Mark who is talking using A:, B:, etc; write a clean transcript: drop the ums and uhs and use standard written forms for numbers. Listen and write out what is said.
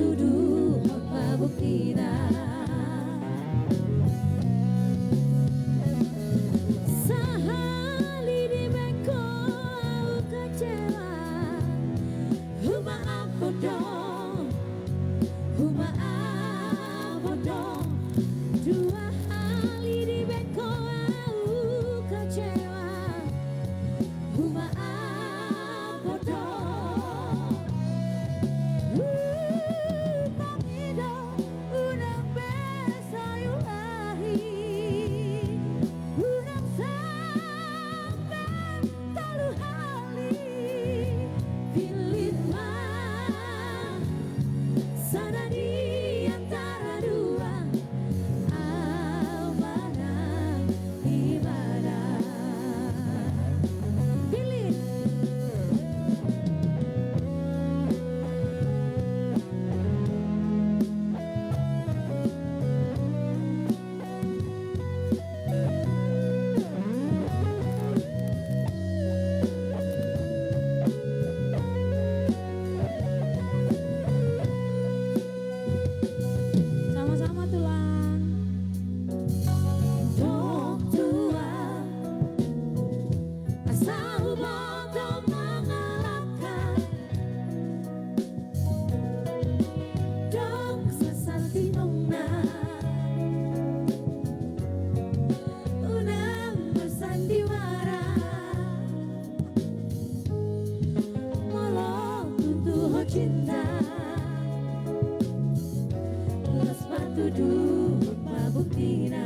A: tuduh pabuktina sahali di beko au kecewa huma apa dong dua hali di beko au kecewa huma apa dong pamido unang besayo lahi unang sampai talu hali pilit mah sana di antara dua mana di mana pilih sama-sama tulang dok tua asal bodoh mengalahkan dok sesanti nona unang bersandiwara walau tutuh cinta Las patuduh pabuktina